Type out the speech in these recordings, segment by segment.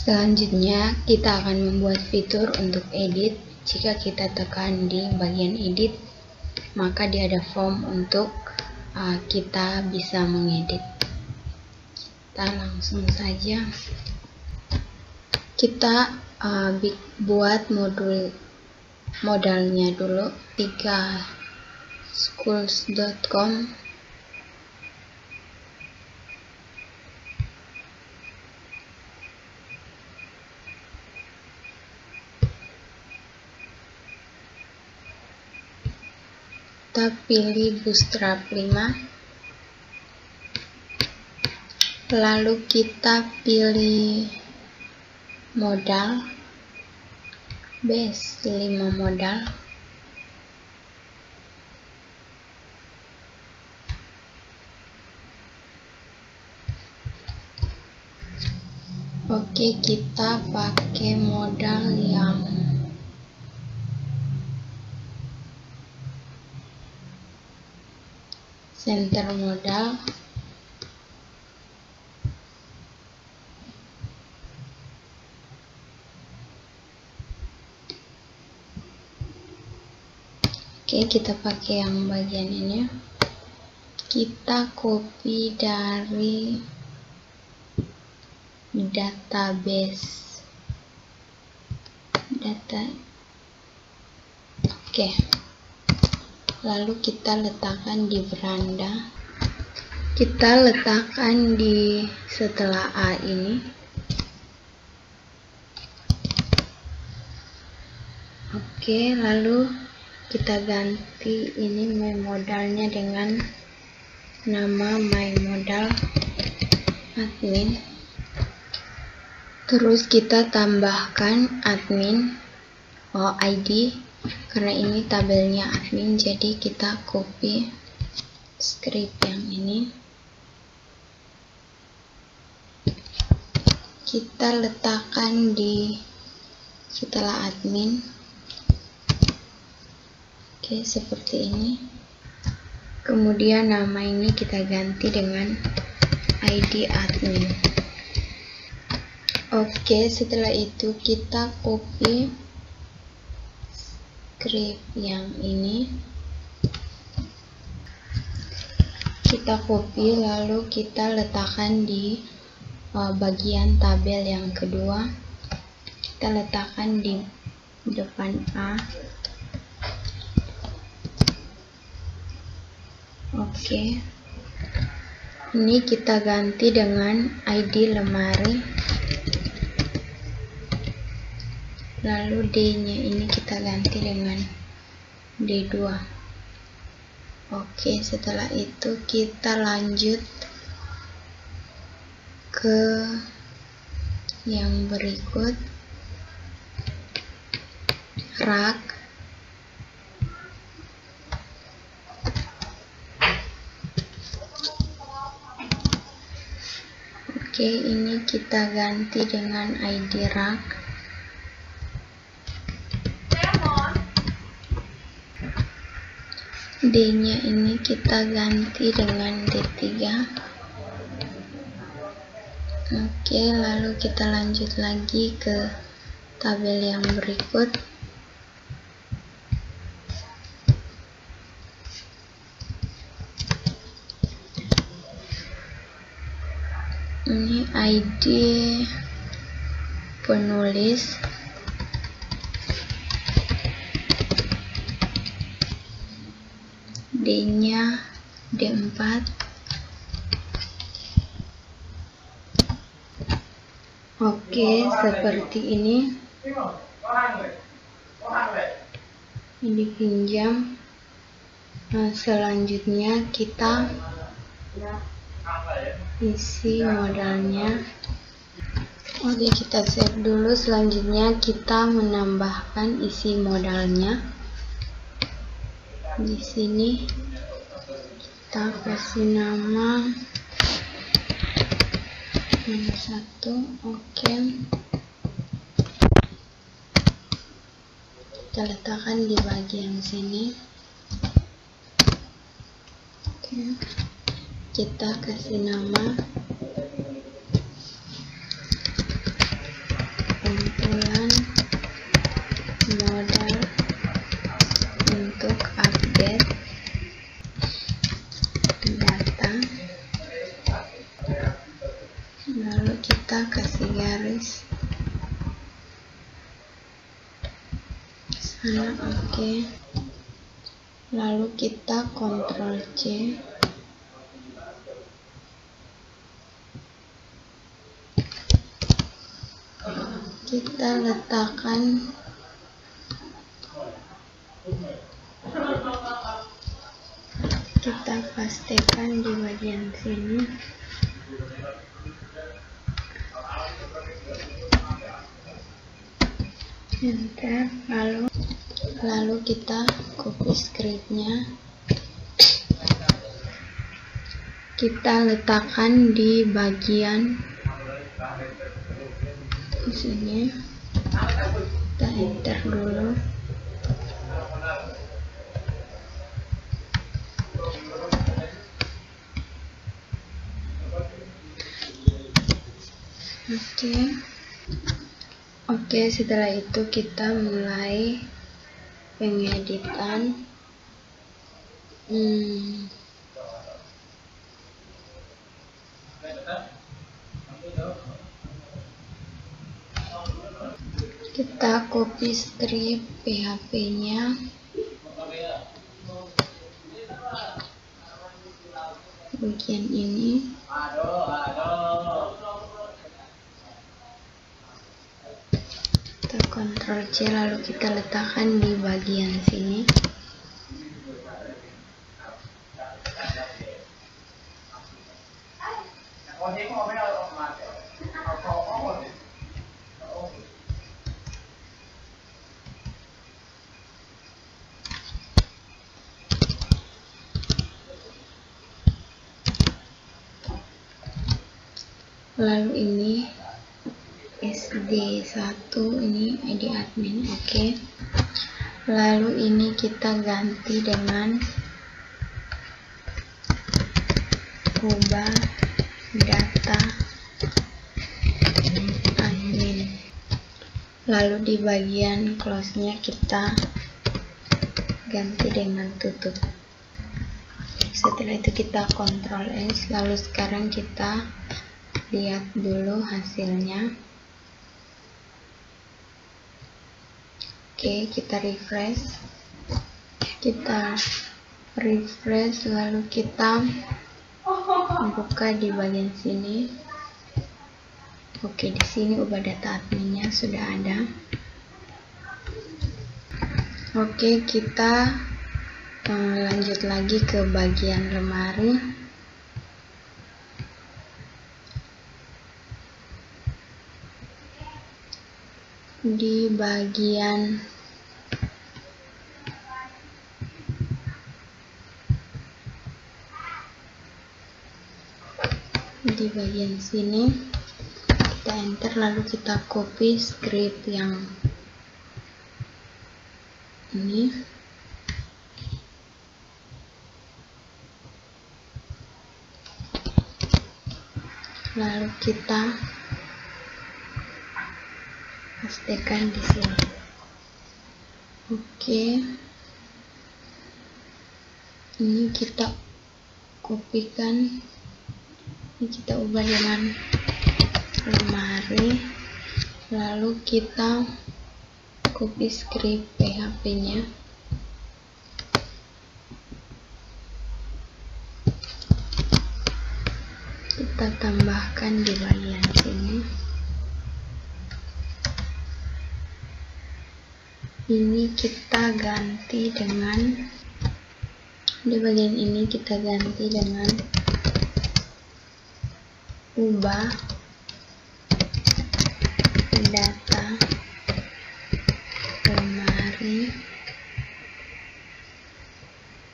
Selanjutnya kita akan membuat fitur untuk edit. Jika kita tekan di bagian edit, maka dia ada form untuk kita bisa mengedit. Kita langsung saja kita buat modalnya dulu. 3schools.com. Kita pilih Bootstrap 5, lalu kita pilih modal, base 5 modal. Oke, kita pakai modal yang center modal. Oke, kita pakai yang bagian ini. Kita copy dari database data. Oke. Lalu kita letakkan di beranda. Kita letakkan di setelah A ini. Oke, lalu kita ganti ini my modalnya dengan nama my modal admin. Terus kita tambahkan admin ID. Karena ini tabelnya admin, jadi kita copy script yang ini, kita letakkan di setelah admin. Oke, seperti ini. Kemudian nama ini kita ganti dengan ID admin. Oke, setelah itu kita copy script yang ini, kita copy lalu kita letakkan di bagian tabel yang kedua. Kita letakkan di depan A. Oke, ini kita ganti dengan ID lemari. Lalu D-nya ini kita ganti dengan D2. Oke, setelah itu kita lanjut ke yang berikut, rak. Oke, ini kita ganti dengan ID rak. D-nya ini kita ganti dengan D3. Oke, lalu kita lanjut lagi ke tabel yang berikut. Ini ID penulis. D-nya D4. Oke, seperti ini. Ini pinjam. Nah, selanjutnya kita isi modalnya. Oke, kita save dulu. Selanjutnya kita menambahkan isi modalnya. Di sini kita kasih nama 1. Oke, kita letakkan di bagian sini. Oke, kita kasih nama garis sana. Oke. Lalu kita Ctrl C, kita letakkan kita pastikan di bagian sini. Enter. Lalu kita copy scriptnya, kita letakkan di bagian di sini. Kita enter dulu. Oke, setelah itu kita mulai pengeditan. Kita copy script PHP-nya, bagian ini. Kita Ctrl C, lalu kita letakkan di bagian sini. Lalu ini SD1, ini ID admin. Oke. Lalu ini kita ganti dengan ubah data admin. Lalu di bagian close-nya kita ganti dengan tutup. Setelah itu kita Ctrl S, lalu sekarang kita lihat dulu hasilnya. Oke, kita refresh. Lalu kita buka di bagian sini. Oke, di sini ubah data adminnya sudah ada. Oke, kita lanjut lagi ke bagian lemari. Di bagian sini kita enter, lalu kita copy script yang ini. Lalu kita pastikan di sini. Oke. Ini kita kopikan. Ini kita ubah dengan lemari. Lalu kita copy script PHP-nya. Kita tambahkan di bagian sini. Ini kita ganti dengan, di bagian ini kita ganti dengan ubah data lemari.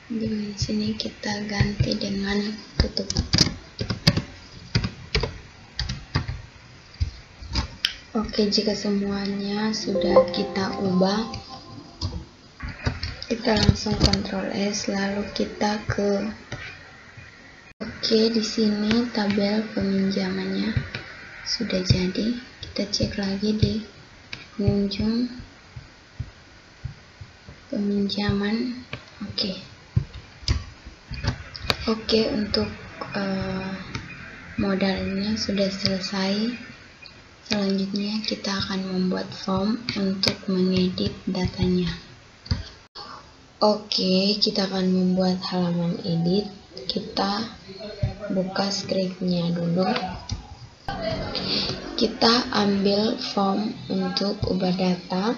Di sini kita ganti dengan tutup. Oke, jika semuanya sudah kita ubah, kita langsung Ctrl S, lalu kita ke di sini tabel peminjamannya sudah jadi. Kita cek lagi di pengunjung peminjaman. Oke, untuk modalnya sudah selesai. Selanjutnya kita akan membuat form untuk mengedit datanya. Oke, kita akan membuat halaman edit. Kita buka scriptnya dulu. Kita ambil form untuk ubah data.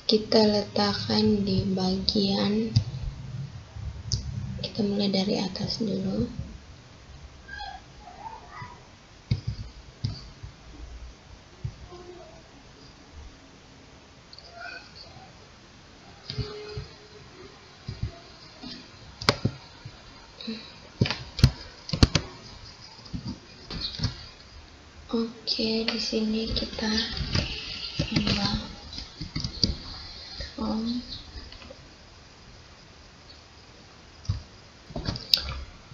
Kita letakkan di bagian, kita mulai dari atas dulu. Oke, di sini kita tambah form.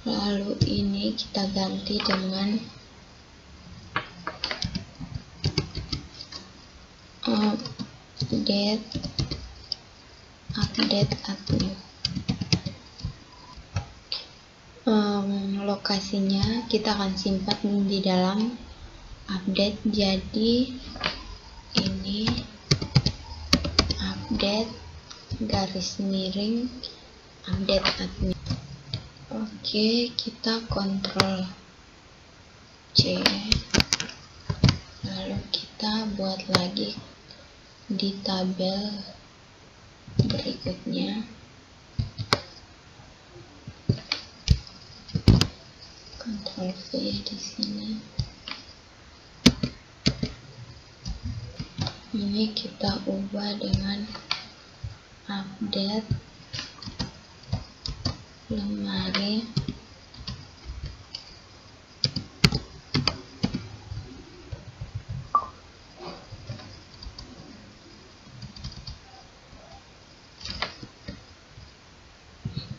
Lalu ini kita ganti dengan update admin. Lokasinya kita akan simpan di dalam update, jadi ini update garis miring update admin. Oke, kita Ctrl C, lalu kita buat lagi di tabel berikutnya. Ctrl V di sini. Ini kita ubah dengan update lemari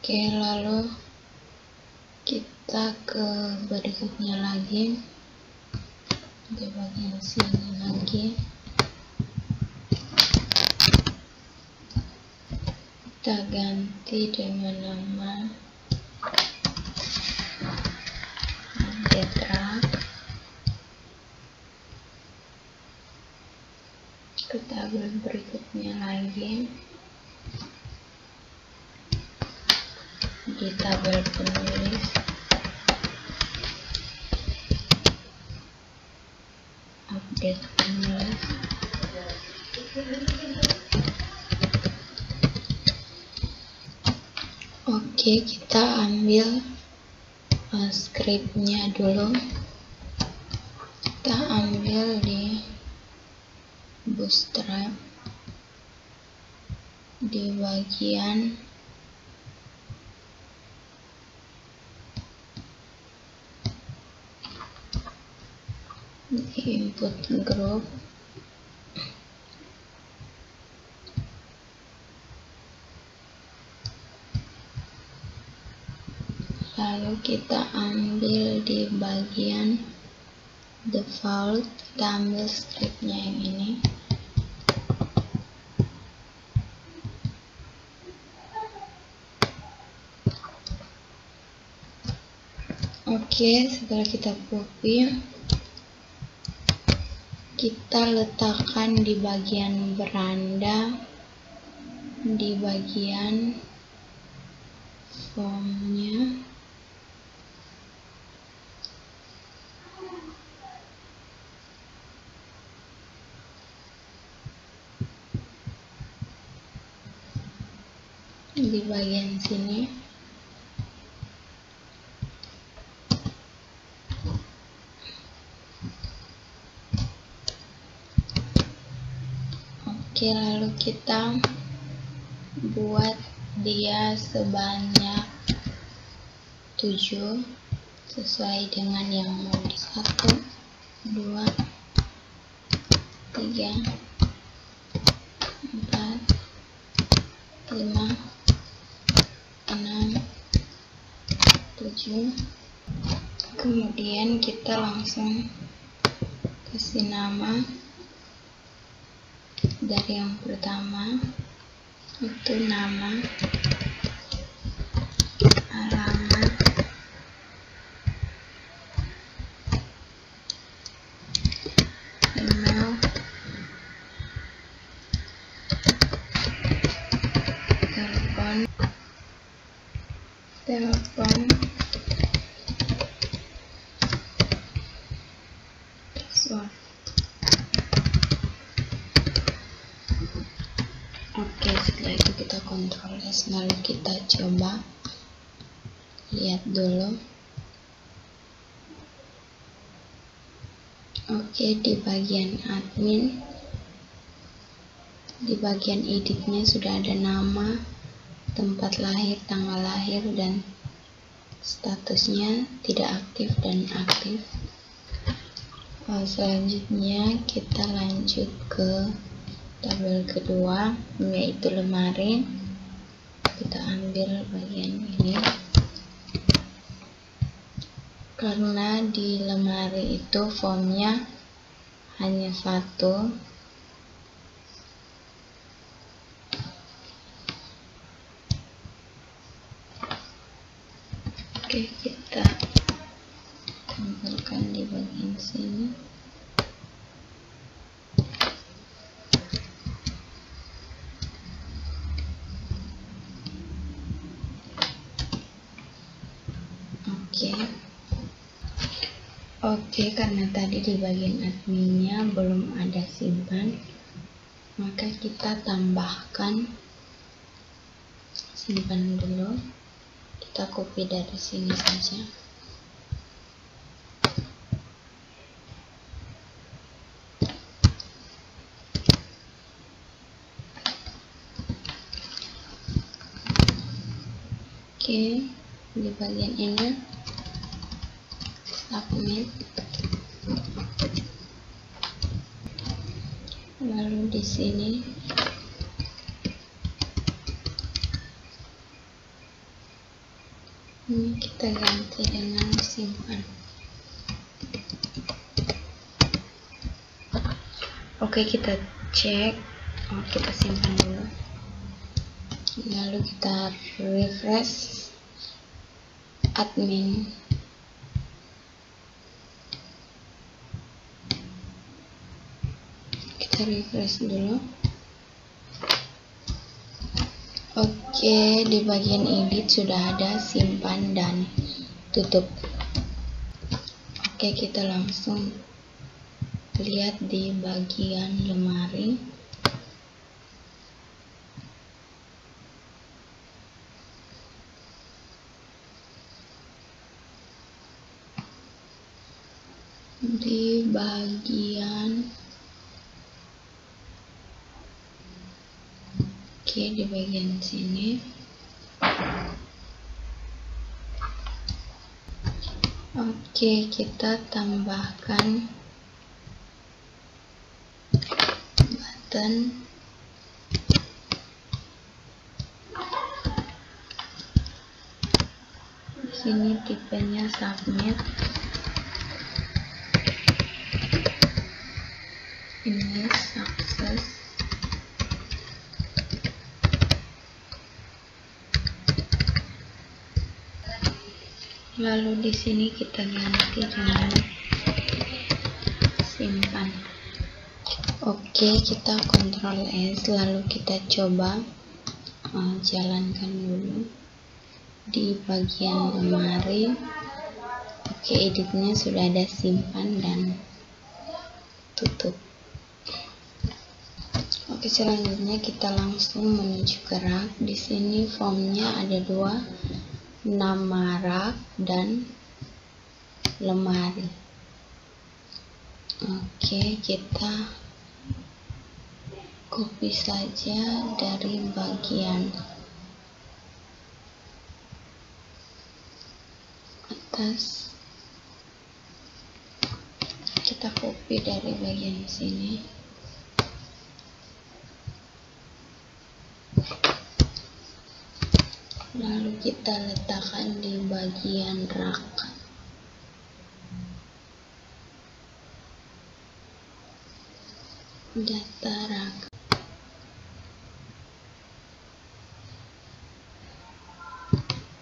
Oke, lalu kita ke berikutnya lagi, di bagian sini lagi kita ganti dengan nama update track. Ke tabel berikutnya lagi, di tabel penulis update penulis. Oke, kita ambil scriptnya dulu. Kita ambil di Bootstrap, di bagian di input group, lalu kita ambil di bagian default, kita ambil scriptnya yang ini. Oke, setelah kita copy, kita letakkan di bagian beranda, di bagian formnya. Di bagian sini. Oke, lalu kita buat dia sebanyak 7 sesuai dengan yang mau di 1, 2, 3, 4, 5, 6, 7. Kemudian kita langsung kasih nama. Dari yang pertama itu nama halaman lihat dulu. Oke, di bagian admin, di bagian editnya sudah ada nama, tempat lahir, tanggal lahir, dan statusnya tidak aktif dan aktif. Selanjutnya kita lanjut ke tabel kedua, yaitu lemari. Kita ambil bagian ini. Karena di lemari itu formnya hanya satu, oke, kita tempelkan di bagian sini. Oke, karena tadi di bagian adminnya belum ada simpan, maka kita tambahkan simpan dulu. Kita copy dari sini saja. Oke, di bagian ini submit. Lalu di sini ini kita ganti dengan simpan. Oke, kita cek. Kita simpan dulu. Lalu kita refresh admin. Kita refresh dulu. Oke, di bagian edit sudah ada simpan dan tutup. Oke, kita langsung lihat di bagian lemari. Di bagian di bagian sini. Oke, kita tambahkan button. Di sini tipenya submit. Ini sukses. Lalu di sini kita ganti dengan simpan. Oke, kita Ctrl S, lalu kita coba jalankan dulu di bagian lemari. Oke, editnya sudah ada simpan dan tutup. Oke, selanjutnya kita langsung menuju ke rak. Di sini formnya ada dua, nama rak dan lemari. Oke, kita copy saja dari bagian atas. Kita copy dari bagian sini. Lalu kita letakkan di bagian rak. Data rak.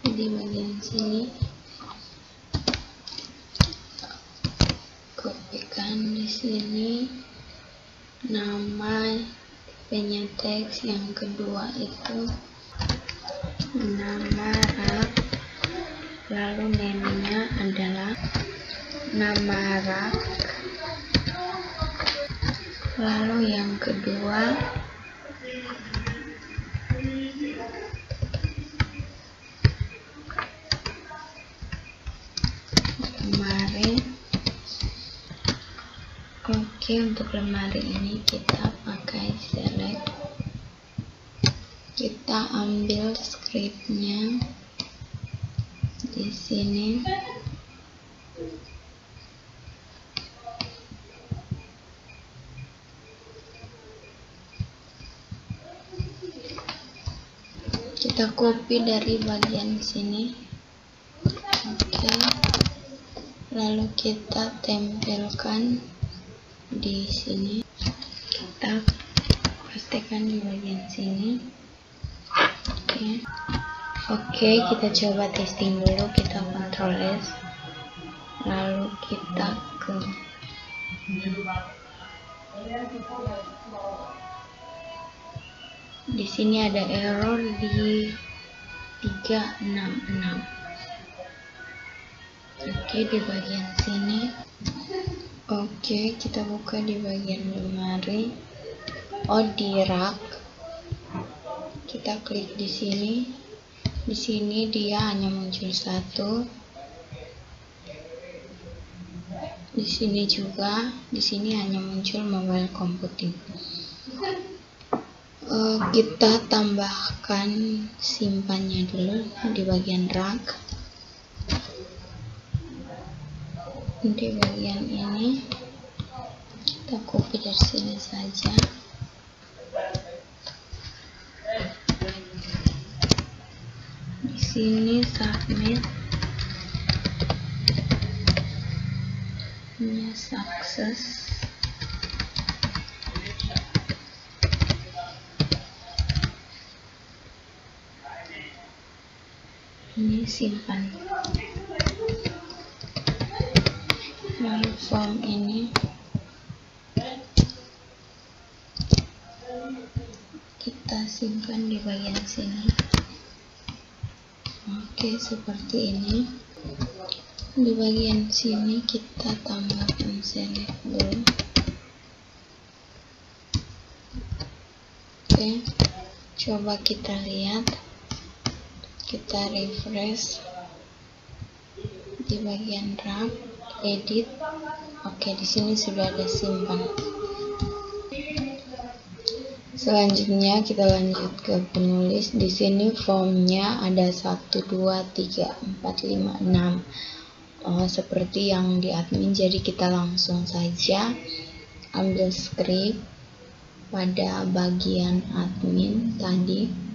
Di bagian sini kopikan di sini nama, tipenya teks, yang kedua itu nama rak, lalu name-nya adalah nama rak, lalu yang kedua lemari. Oke, untuk lemari ini kita pakai select. Kita ambil scriptnya di sini. Kita copy dari bagian sini. Oke. Lalu kita tempelkan di sini. Kita pastikan di bagian sini. Oke, kita coba testing dulu. Kita Ctrl S. Lalu kita ke di sini ada error di 366. Oke, di bagian sini. Oke, kita buka di bagian lemari. Di rak. Kita klik di sini. Di sini dia hanya muncul satu. Di sini juga. Di sini hanya muncul mobile computing. Kita tambahkan simpannya dulu di bagian rak. Di bagian ini kita copy dari sini saja. Di sini submit. Ini sukses. Ini simpan. Lalu form ini kita simpan di bagian sini. Oke, seperti ini. Di bagian sini kita tambahkan select dulu. Oke, coba kita lihat. Kita refresh di bagian rak, edit. Oke, di sini sudah ada simpan. Selanjutnya kita lanjut ke penulis. Di sini formnya ada 1, 2, 3, 4, 5, 6. Seperti yang di admin. Jadi kita langsung saja ambil script pada bagian admin tadi.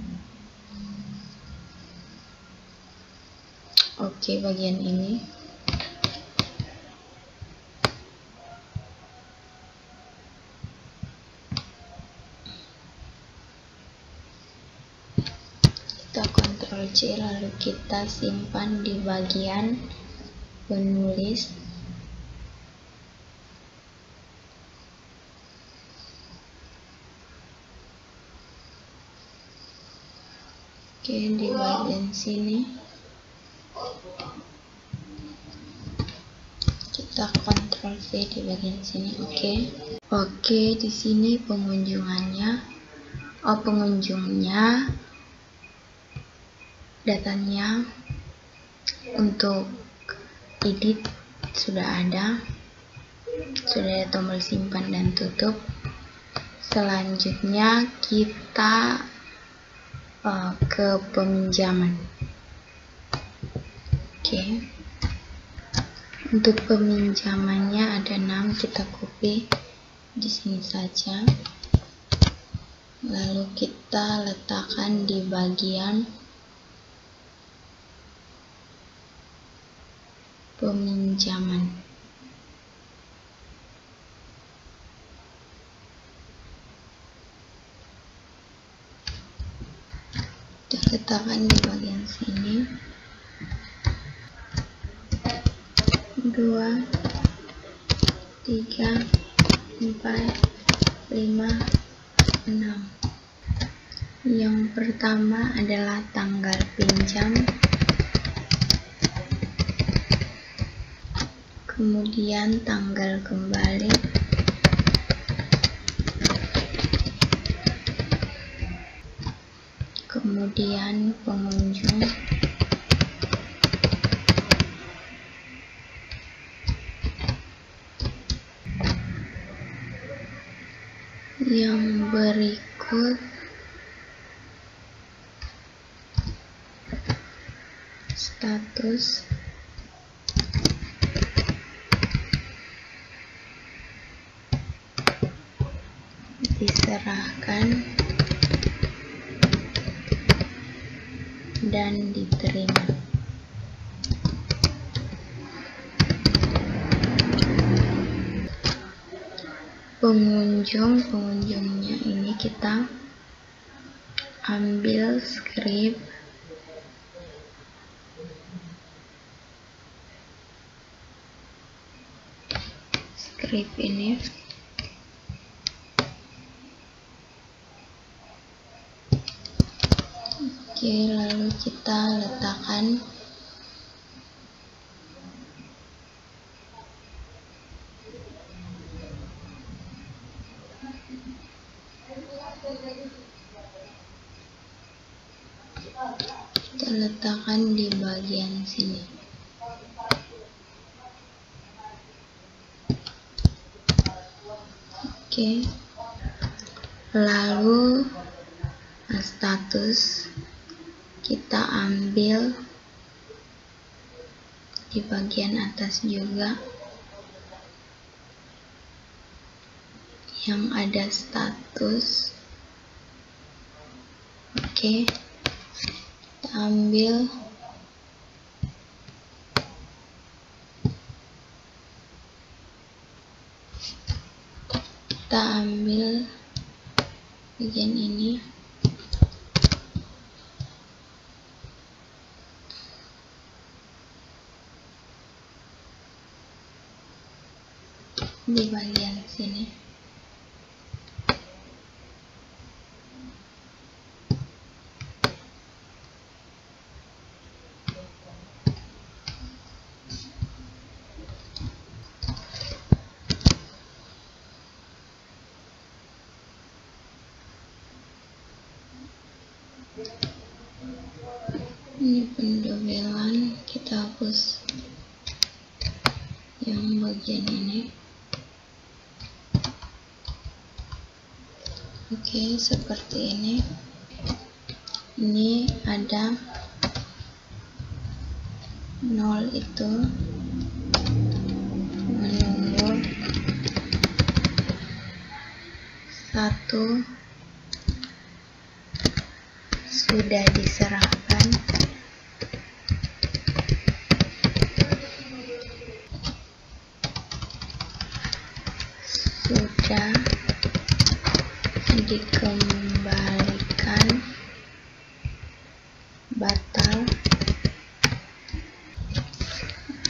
Oke, bagian ini. Kita Ctrl C, lalu kita simpan di bagian penulis. Oke, di bagian sini. Kita Ctrl V di bagian sini. Oke, di sini pengunjungnya, datanya untuk edit sudah ada tombol simpan dan tutup. Selanjutnya kita ke peminjaman. Oke. Untuk peminjamannya ada 6, kita copy di sini saja. Lalu kita letakkan di bagian peminjaman. Kita letakkan di bagian sini. 2, 3, 4, 5, 6. Yang pertama adalah tanggal pinjam, kemudian tanggal kembali, kemudian pengunjung, Yang berikut status diserahkan dan diterima. Pengunjungnya ini kita ambil script ini. Oke, lalu kita letakkan di bagian sini. Oke, lalu status kita ambil di bagian atas juga yang ada status. Oke, kita ambil bagian ini. Di bagian sini. Ini pendobelan, kita hapus yang bagian ini. Oke, seperti ini. Ini ada 0 itu menunggu 1 sudah diserahkan. Sudah dikembalikan, batal,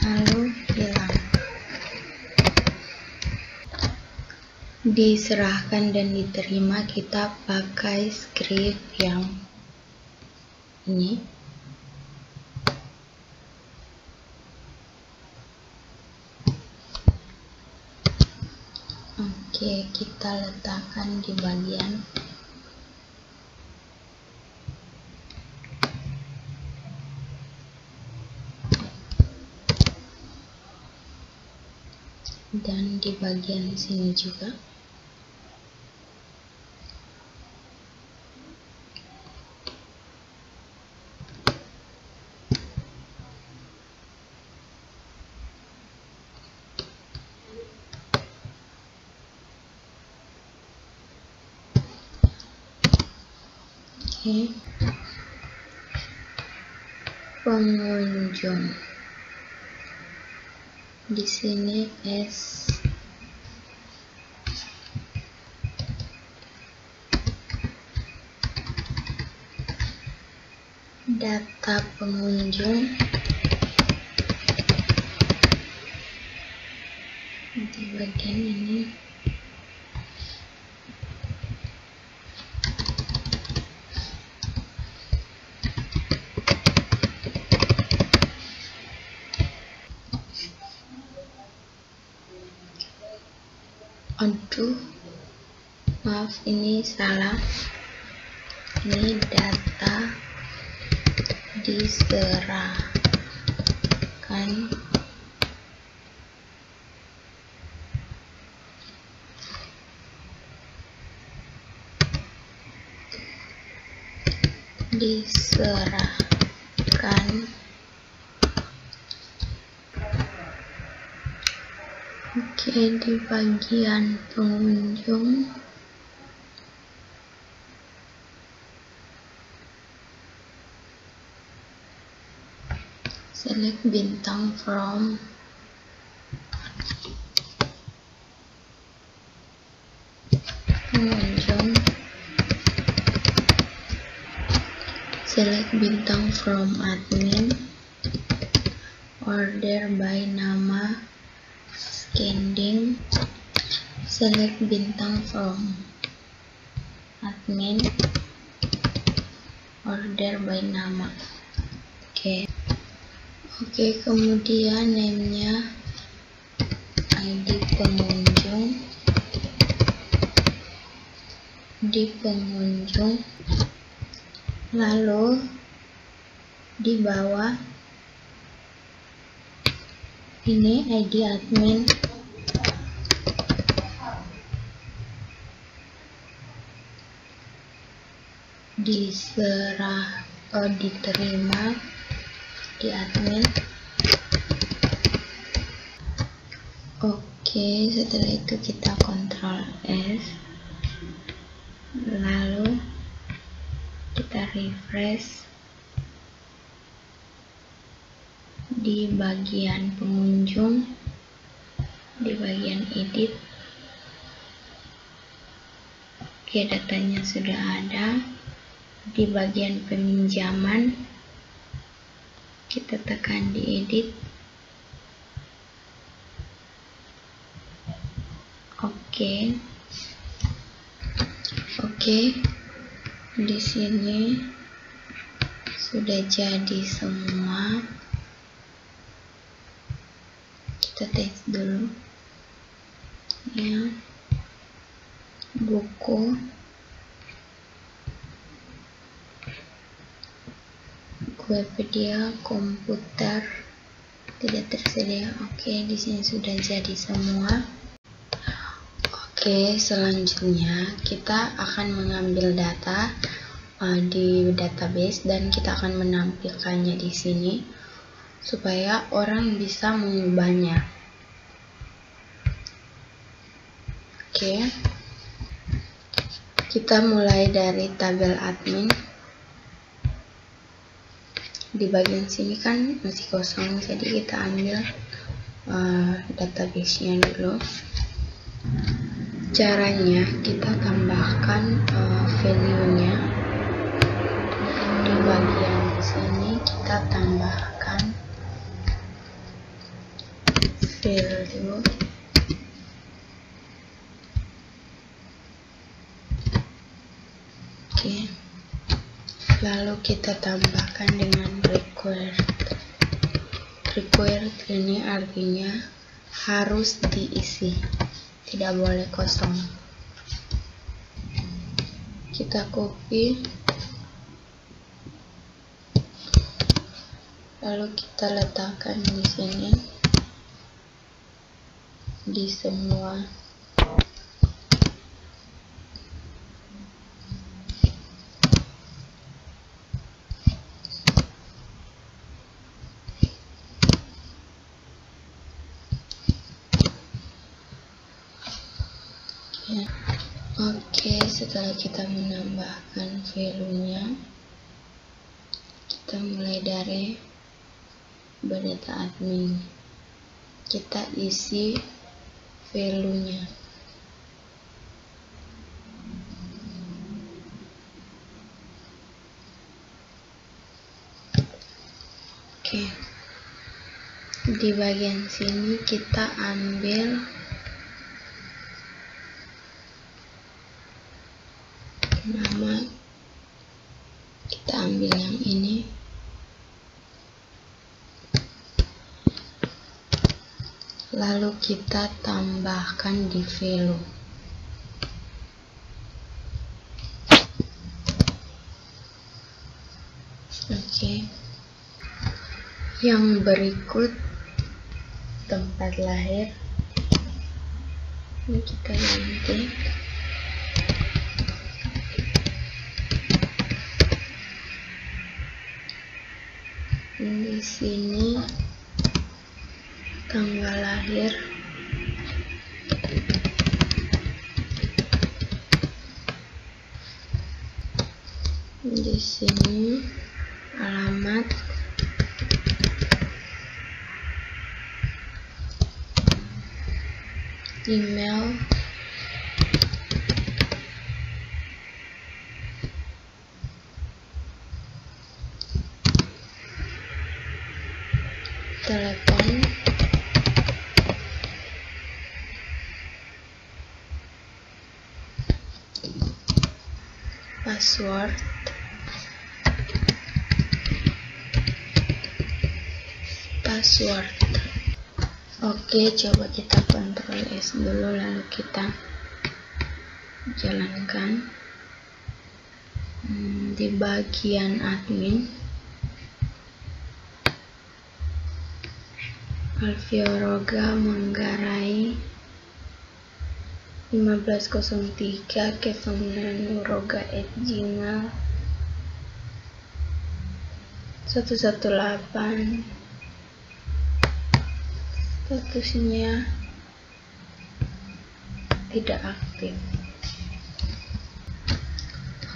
lalu hilang. Diserahkan dan diterima, kita pakai script yang ini. Oke, kita letakkan di bagian dan di bagian sini juga. Oke. Pengunjung di sini S data pengunjung di bagian ini. Aduh, maaf, ini salah. Ini data diserahkan diserahkan. Oke, di bagian pengunjung select bintang from pengunjung, select bintang from admin, order by nama, scanning, select bintang from admin, order by nama. Oke, kemudian name-nya ID pengunjung, di pengunjung, lalu di bawah ini ID admin, diterima di admin. Oke, setelah itu kita Ctrl S, lalu kita refresh. Di bagian pengunjung, di bagian edit, oke, datanya sudah ada. Di bagian peminjaman, kita tekan di edit. Oke, di sini sudah jadi semua. Kita tes dulu ya, buku, Wikipedia, komputer tidak tersedia. Oke, di sini sudah jadi semua. Oke, selanjutnya kita akan mengambil data di database dan kita akan menampilkannya di sini supaya orang bisa mengubahnya. Oke, kita mulai dari tabel admin. Di bagian sini kan masih kosong, jadi kita ambil database-nya dulu. Caranya kita tambahkan value-nya. Di bagian sini kita tambahkan value. Oke. Lalu kita tambahkan dengan required. Required ini artinya harus diisi, tidak boleh kosong. Kita copy, lalu kita letakkan di sini di semua. Oke, setelah kita menambahkan value-nya, kita mulai dari data admin. Kita isi value-nya. Oke. Di bagian sini kita ambil nama, kita ambil yang ini, lalu kita tambahkan di value. Oke. Yang berikut tempat lahir ini kita ganti. sini tanggal lahir, di sini alamat, email, telepon, password, Oke, coba kita Ctrl S dulu, lalu kita jalankan. Di bagian admin, Alfioroga Manggarai 1503 @gmail 118, statusnya tidak aktif.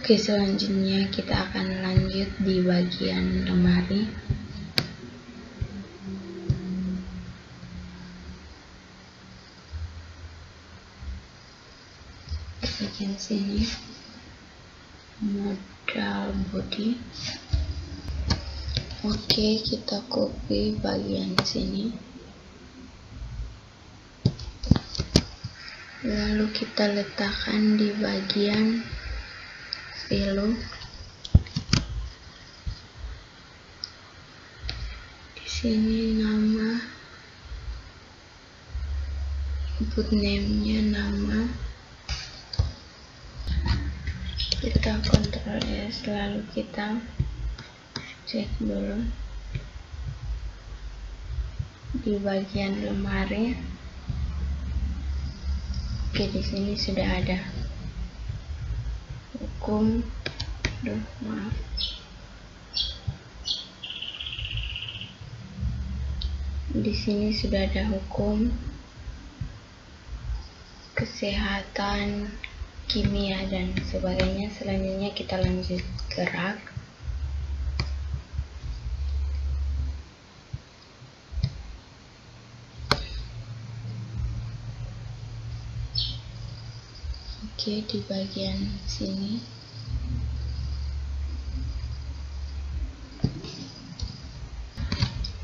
Oke, selanjutnya kita akan lanjut di bagian lemari. Di bagian sini modal body. Oke, kita copy bagian sini, lalu kita letakkan di bagian fill. Di sini nama, input name-nya nama. Kita Ctrl S, lalu kita cek dulu di bagian lemari. Oke, di sini sudah ada hukum. Di sini sudah ada hukum, kesehatan, kimia, dan sebagainya. Selanjutnya kita lanjut gerak. Oke, di bagian sini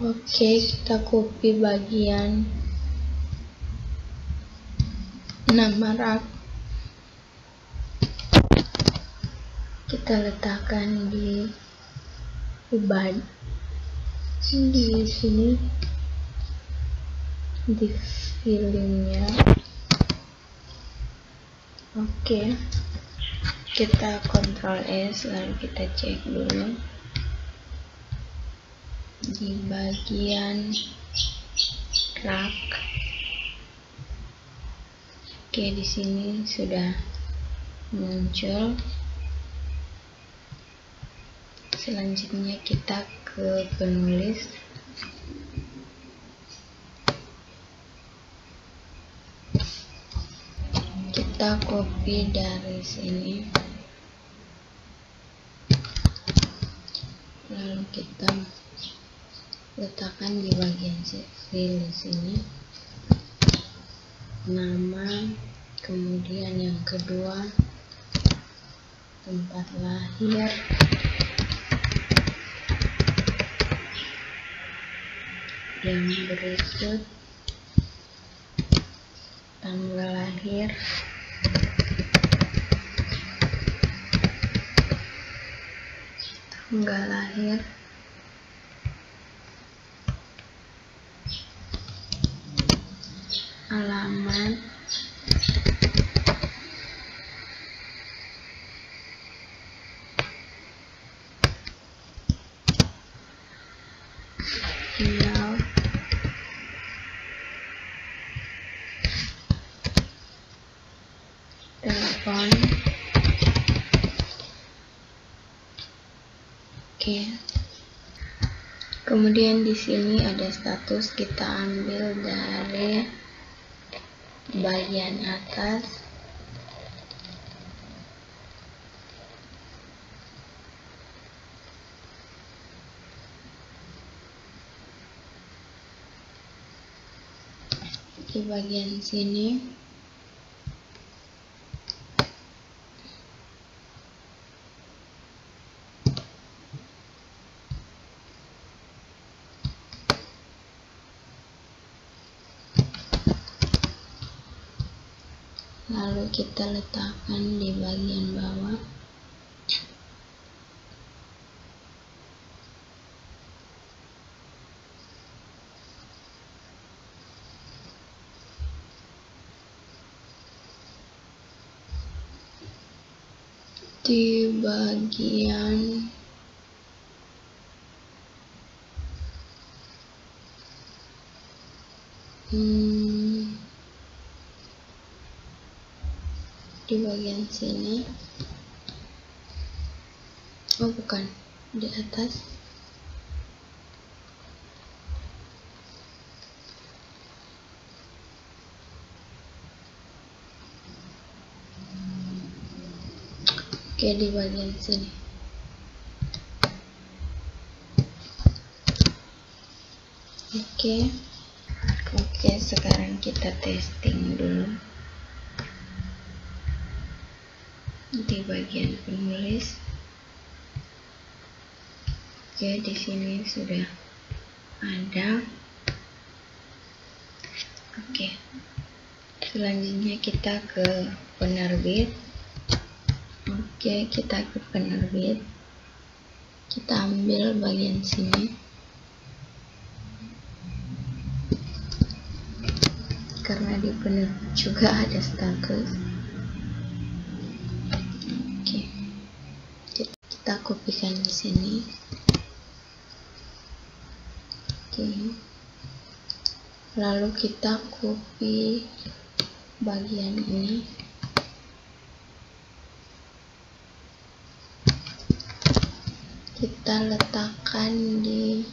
oke, kita copy bagian nama rak, kita letakkan di sini, di filenya. Oke, kita Ctrl S, lalu kita cek dulu di bagian rak. Oke, di sini sudah muncul. Selanjutnya kita ke penulis. Kita copy dari sini, lalu kita letakkan di bagian fill sini, nama, kemudian yang kedua tempat lahir, yang berikut tanggal lahir, alamat, email, telepon. Oke, Kemudian di sini ada status, kita ambil dari bagian atas. Di bagian sini lalu kita letakkan di bagian bawah. Di bagian sini, oh bukan, di atas. Oke, di bagian sini. Oke, sekarang kita testing dulu di bagian penulis. Oke, di sini sudah ada. Oke, selanjutnya kita ke penerbit. Oke, kita ke penerbit. Kita ambil bagian sini. Karena di penerbit juga ada status. Oke, kita kopikan di sini. Oke, lalu kita copy bagian ini. Kita letakkan di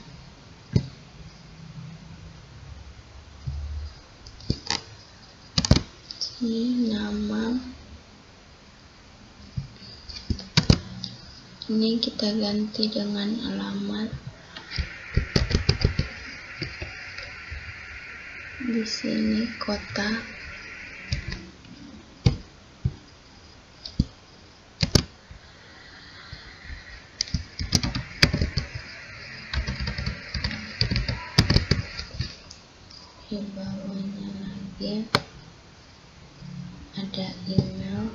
sini, nama ini kita ganti dengan alamat. Di sini kota. Di bawahnya lagi ada email.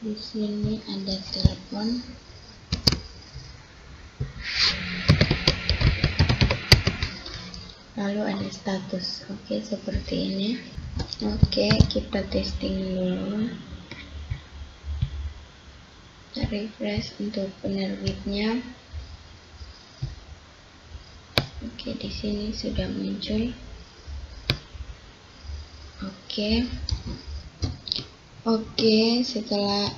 Di sini ada telepon. Lalu ada status. Oke, seperti ini. Oke, kita testing dulu. Kita refresh untuk penerbitnya. Oke, di sini sudah muncul. Oke, setelah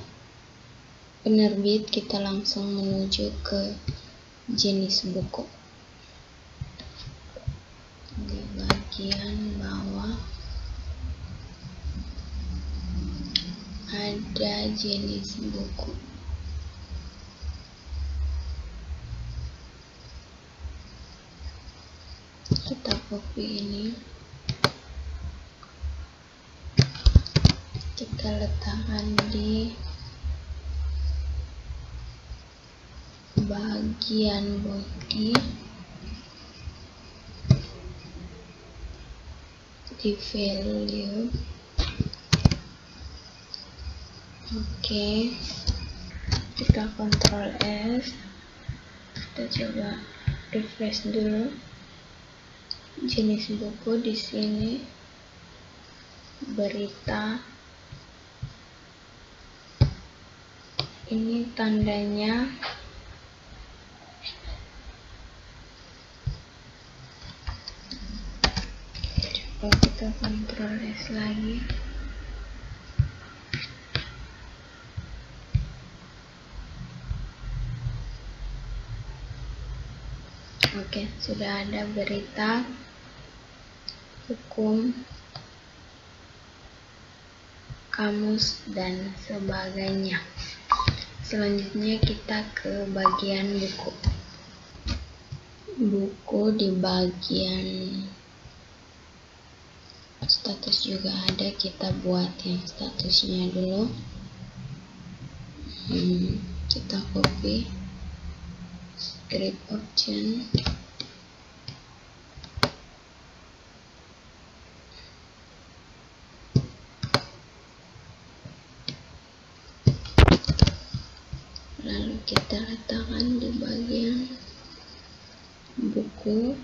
penerbit kita langsung menuju ke jenis buku. Di bagian bawah ada jenis buku. Kita copy ini. Kita letakkan di bagian body, di value. Oke, kita Ctrl S. Kita coba refresh dulu. Jenis buku di sini berita. Ini tandanya coba kita kita Ctrl S lagi. Oke, sudah ada berita, hukum, kamus, dan sebagainya. Selanjutnya kita ke bagian buku. Buku di bagian status juga ada. Kita buat yang statusnya dulu. Kita copy script option, lalu kita letakkan di bagian buku,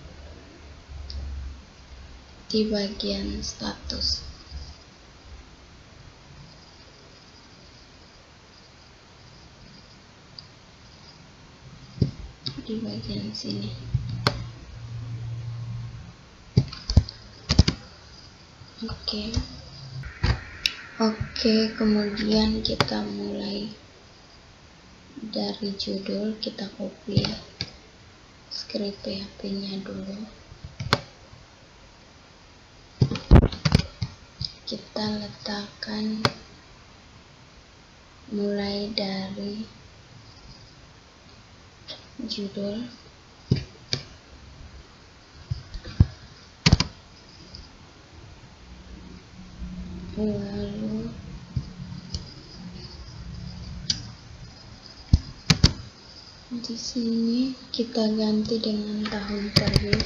di bagian status. Di bagian sini. Oke, kemudian kita mulai dari judul. Kita copy script PHP-nya dulu. Kita letakkan mulai dari judul, lalu di sini kita ganti dengan tahun terbit.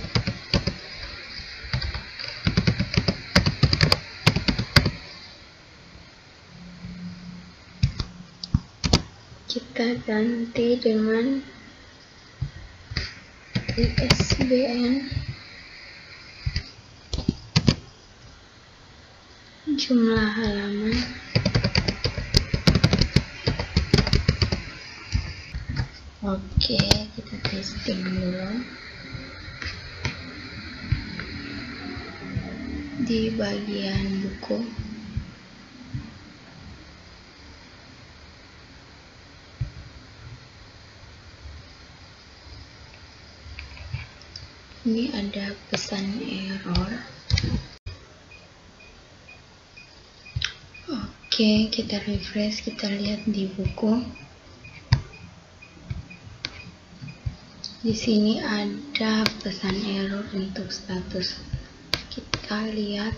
Kita ganti dengan ISBN, jumlah halaman, oke, kita testing dulu. Di bagian buku, ini ada pesan error. Oke, kita refresh, kita lihat di buku. Di sini ada pesan error untuk status. Kita lihat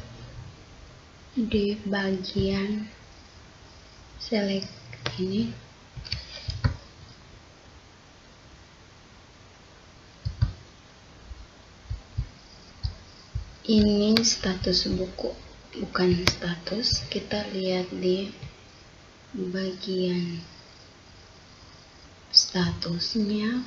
di bagian select ini. Ini status buku, bukan status. Kita lihat di bagian statusnya.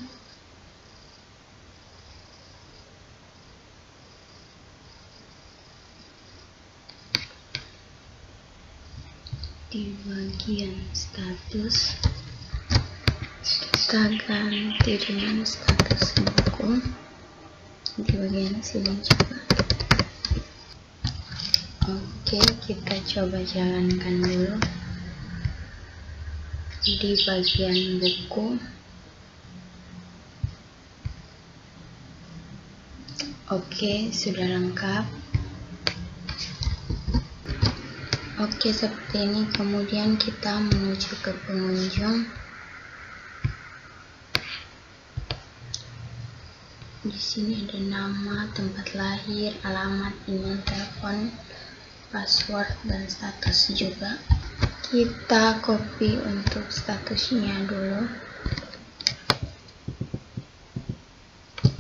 Di bagian status kita ganti dengan status buku. Di bagian sini juga. Oke, kita coba jalankan dulu. Di bagian buku, oke, sudah lengkap. Oke, seperti ini. Kemudian kita menuju ke pengunjung. Di sini ada nama, tempat lahir, alamat, email, telepon, password, dan status juga. Kita copy untuk statusnya dulu.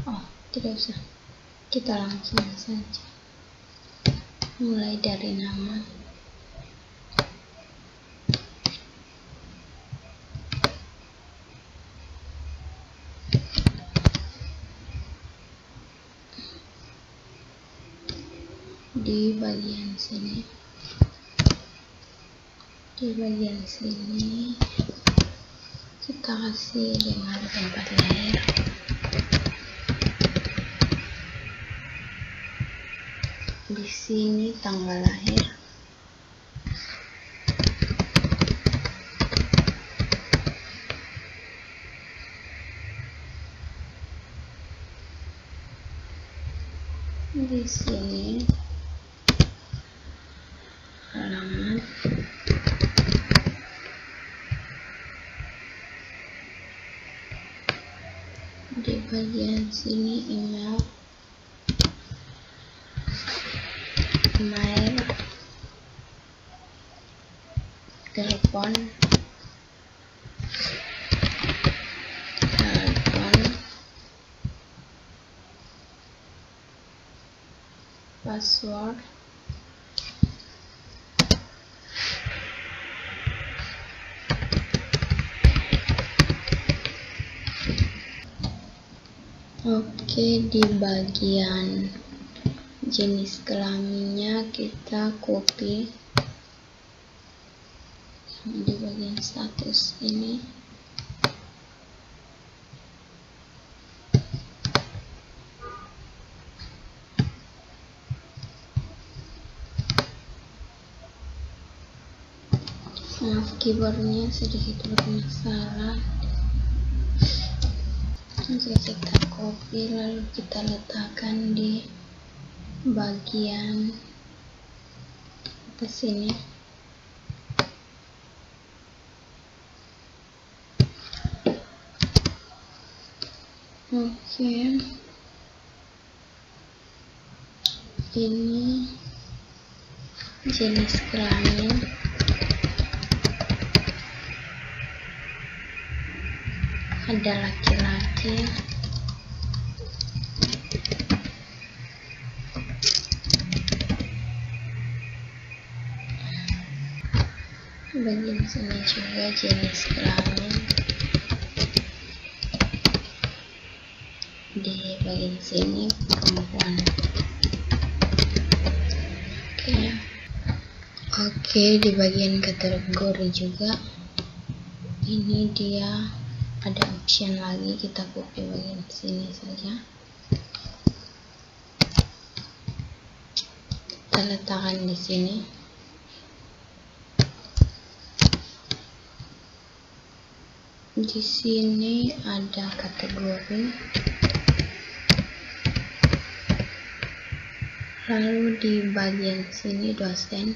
Oh, tidak usah. Kita langsung saja. Mulai dari nama. Di bagian sini, kita kasih dengan tempat lahir. Di sini tanggal lahir. Di sini alamat. Di bagian sini email, telepon, password, Oke, di bagian jenis kelaminnya kita copy di bagian status ini. Maaf, keyboardnya sedikit bermasalah. Kita copy lalu kita letakkan di bagian atas sini. Oke, ini jenis kelamin, ada laki-laki, bagian sini juga jenis kelamin, di bagian sini perempuan. Oke, di bagian kategori juga ini dia ada option lagi, kita copy bagian sini saja, kita letakkan di sini. Di sini ada kategori, lalu di bagian sini dosen,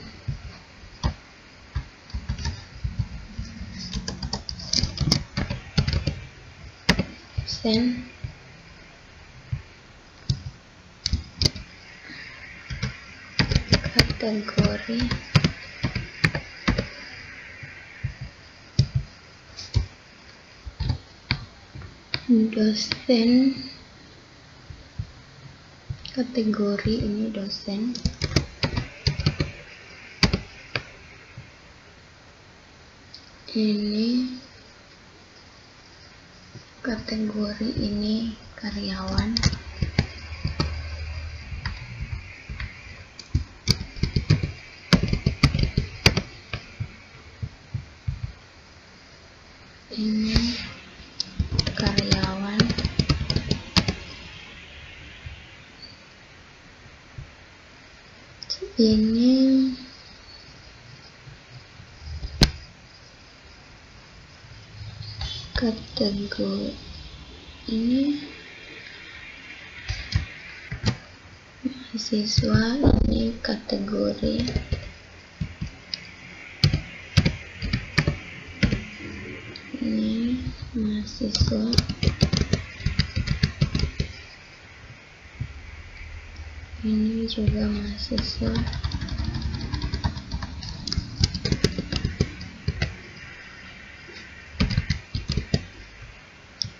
kategori, dosen, kategori ini dosen, ini kategori ini karyawan, ini karyawan, ini kategori ini mahasiswa, ini kategori ini mahasiswa, ini juga mahasiswa,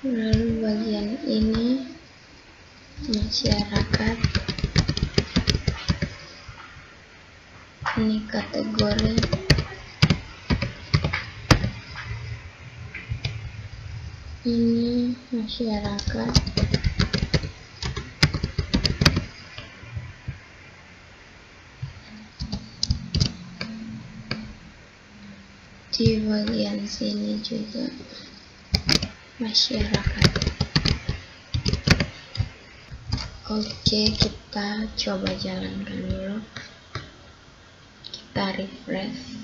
lalu bagian ini masyarakat, ini kategori, ini masyarakat, di bagian sini juga masyarakat. Oke, kita coba jalankan dulu. Kita refresh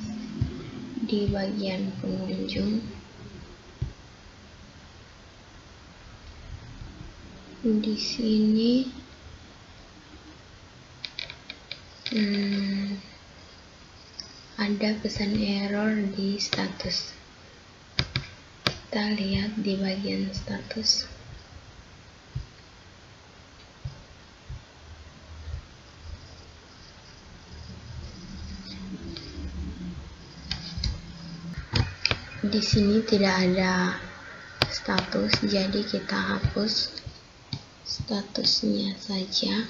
di bagian pengunjung. Di sini ada pesan error di status. Kita lihat di bagian status. Di sini tidak ada status, jadi kita hapus statusnya saja.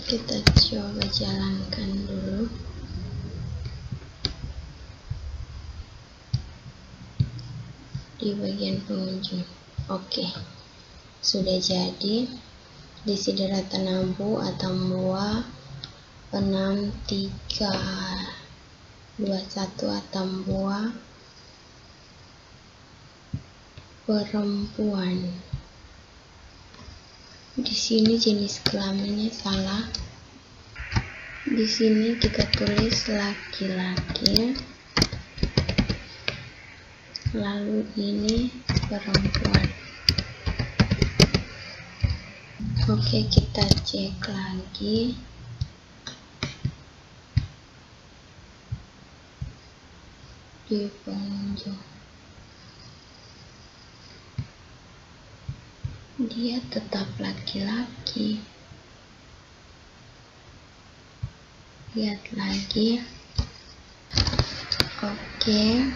Kita coba jalankan dulu. Di bagian pengunjung. Oke, sudah jadi. Di Siddhartha Nampu Atambua Penam 321 Atambua perempuan. Di sini jenis kelaminnya salah. Di sini kita tulis laki-laki. Lalu ini perempuan. Oke, kita cek lagi. Di pengunjung. Dia tetap laki-laki. Lihat lagi. Oke.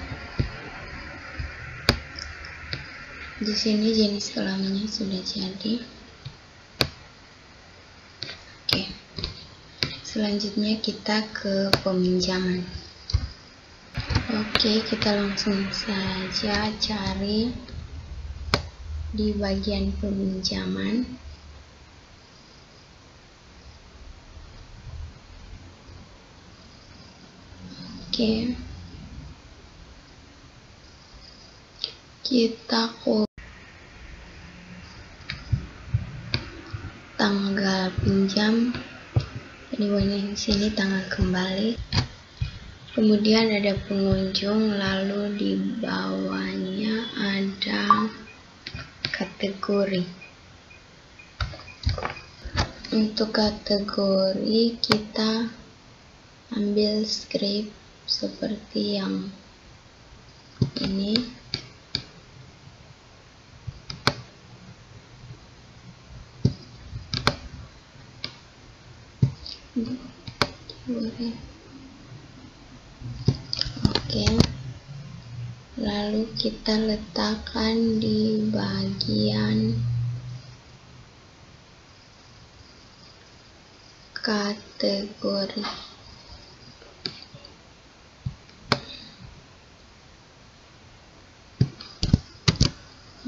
Di sini jenis kelaminnya sudah jadi. Oke. Selanjutnya kita ke peminjaman. Oke, kita langsung saja cari di bagian peminjaman. Oke. Kita tanggal pinjam, di bagian sini tanggal kembali, kemudian ada pengunjung, lalu di bawahnya ada kategori. Untuk kategori kita ambil script seperti yang ini. Oke, lalu kita letakkan di bagian kategori.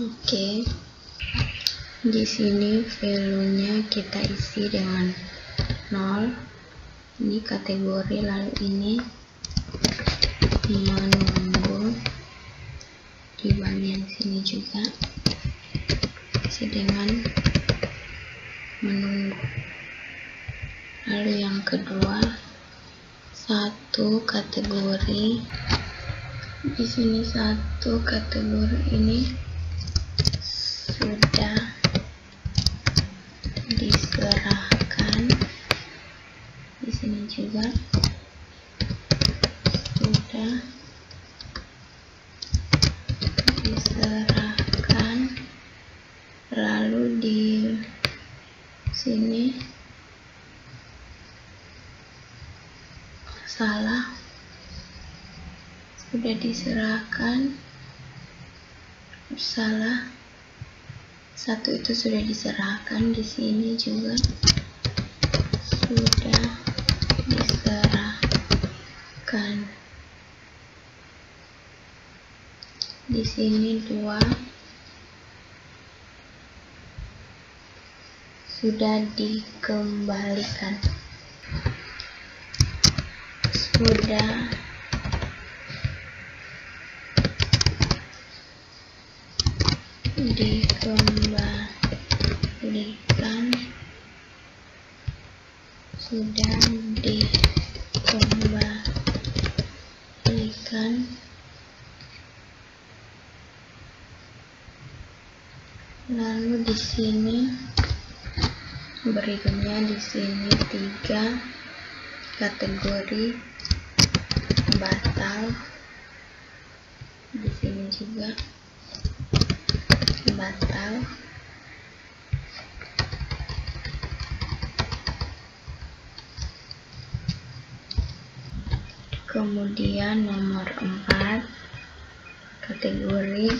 Oke, di sini value-nya kita isi dengan 0. Ini kategori, lalu ini menunggu. Di bagian sini juga isi dengan menunggu. Lalu yang kedua, satu kategori. Di sini satu kategori ini sudah diserahkan. Di sini juga sudah diserahkan. Lalu di sini salah, sudah diserahkan. Salah, satu itu sudah diserahkan. Di sini juga sudah diserahkan. Di sini 2 sudah dikembalikan. Sudah dikembalikan. Sudah dikembalikan. Lalu di sini berikutnya di sini 3 kategori batal. Di sini juga batal. Kemudian nomor 4 kategori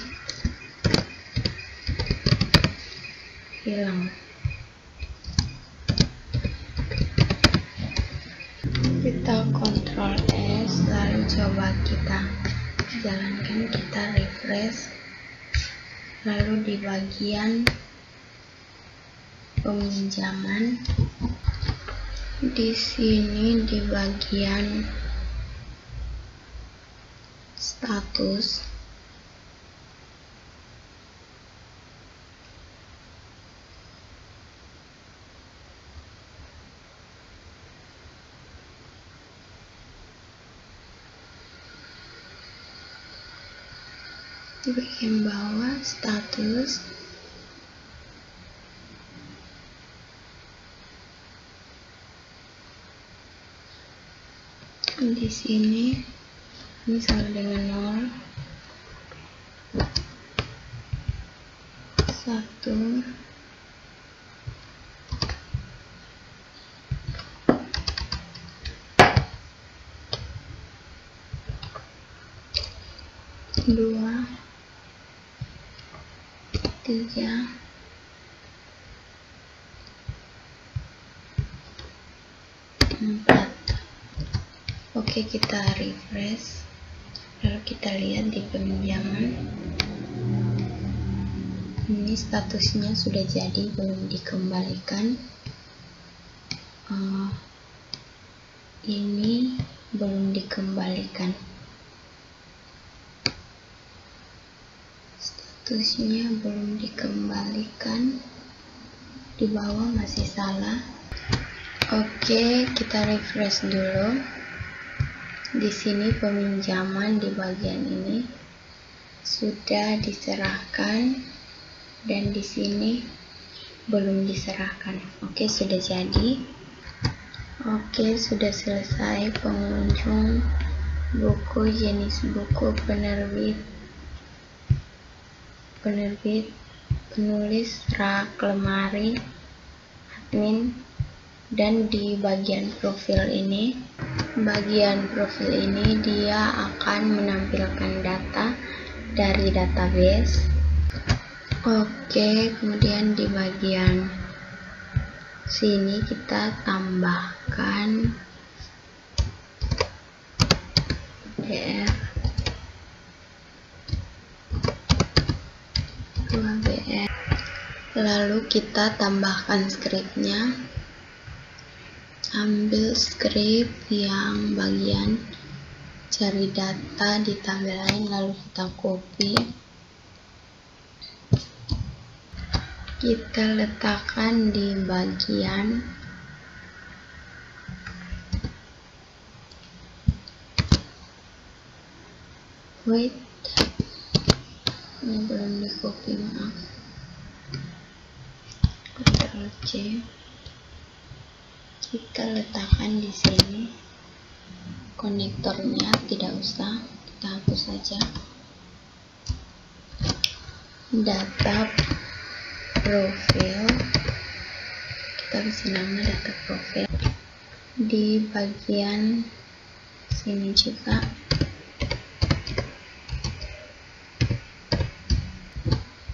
hilang. Kita Ctrl S, lalu coba kita jalankan, kita refresh. Lalu di bagian peminjaman, di sini di bagian status, di bagian bawah status, di sini ini sama dengan 0, 1, 2, 3, 4. Oke, kita refresh. Lalu kita lihat di peminjaman. Ini statusnya sudah jadi, belum dikembalikan. Ini belum dikembalikan. Statusnya belum dikembalikan. Di bawah masih salah. Oke, kita refresh dulu. Di sini peminjaman di bagian ini sudah diserahkan, dan di sini belum diserahkan. Oke, sudah jadi. Oke, sudah selesai. Pengunjung, buku, jenis buku, penerbit, penulis, rak, lemari, admin, dan di bagian profil ini, dia akan menampilkan data dari database. Oke, kemudian di bagian sini kita tambahkan BR 2BR. Lalu kita tambahkan skripnya. Ambil skrip yang bagian cari data di tabel lain, lalu kita copy, kita letakkan di bagian wait, ini belum di copy, maaf. Ctrl C, kita letakkan di sini. Konektornya tidak usah, kita hapus saja. Data profil, kita kasih nama data profil. Di bagian sini juga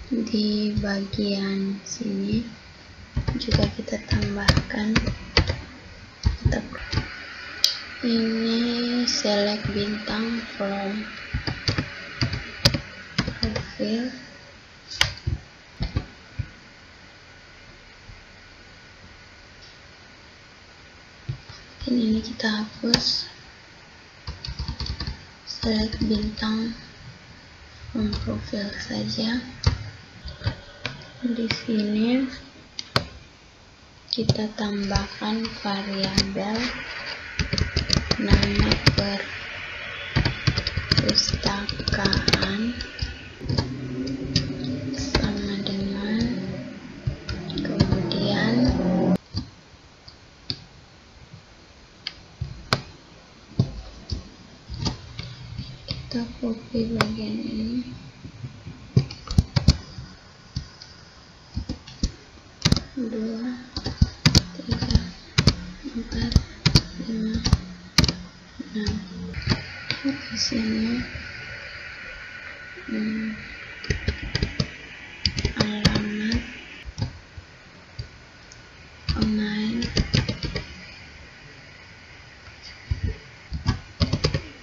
di bagian sini juga kita tambahkan data profil. Ini select bintang from profile. kita hapus, select bintang from profile saja. Di sini kita tambahkan variabel nama perpustakaan sama dengan, kemudian kita copy bagian ini, dua, tiga, empat, lima, enam. Di sini alamat email,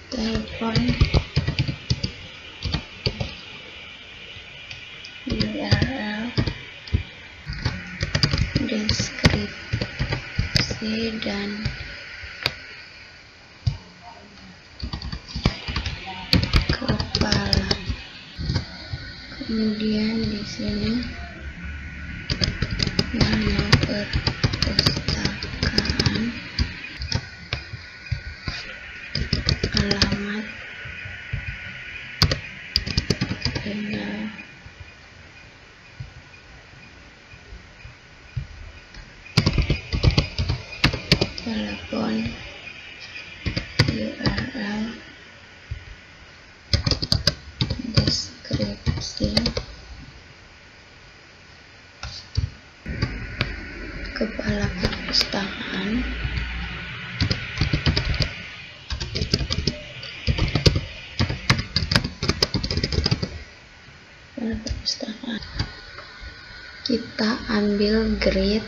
telepon, URL, deskripsi, dan kepala. Kemudian di sini nama perpustakaan, alamat email, telepon, URL, deskripsi, kepala perpustakaan, kita ambil grid,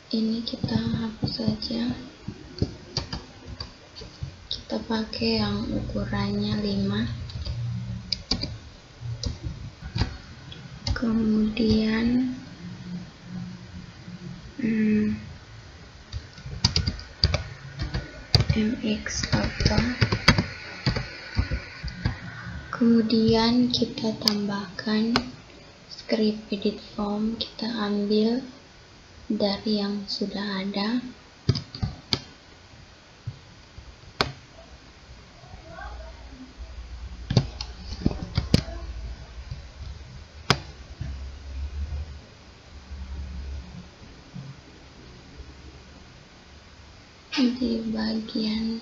ini kita hapus saja, kita pakai yang ukurannya 5. Kemudian MX auto, kemudian kita tambahkan script edit form, kita ambil dari yang sudah ada. Di bagian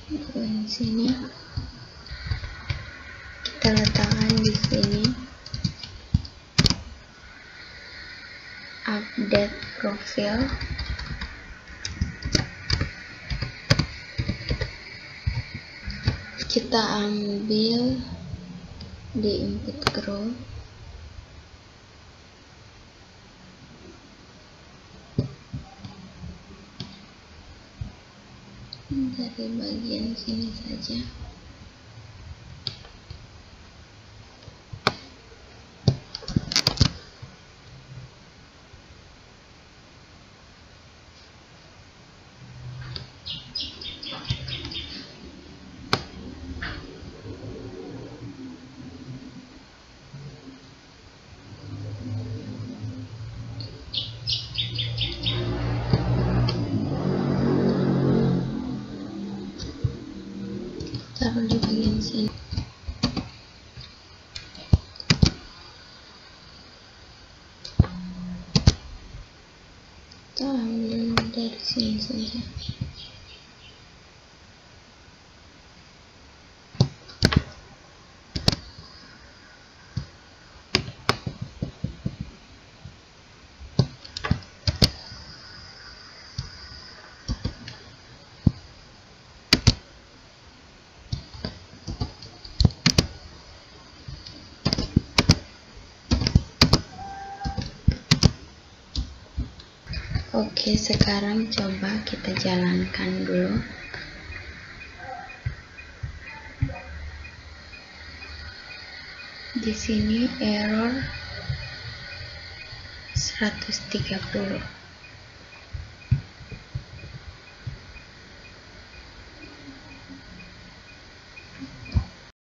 di sini kita letakkan di sini update profile, kita ambil di input group, dari bagian sini saja. Taruh di bagian sini. Kita ambil dari sini saja. Oke, sekarang coba kita jalankan dulu. Di sini error 130.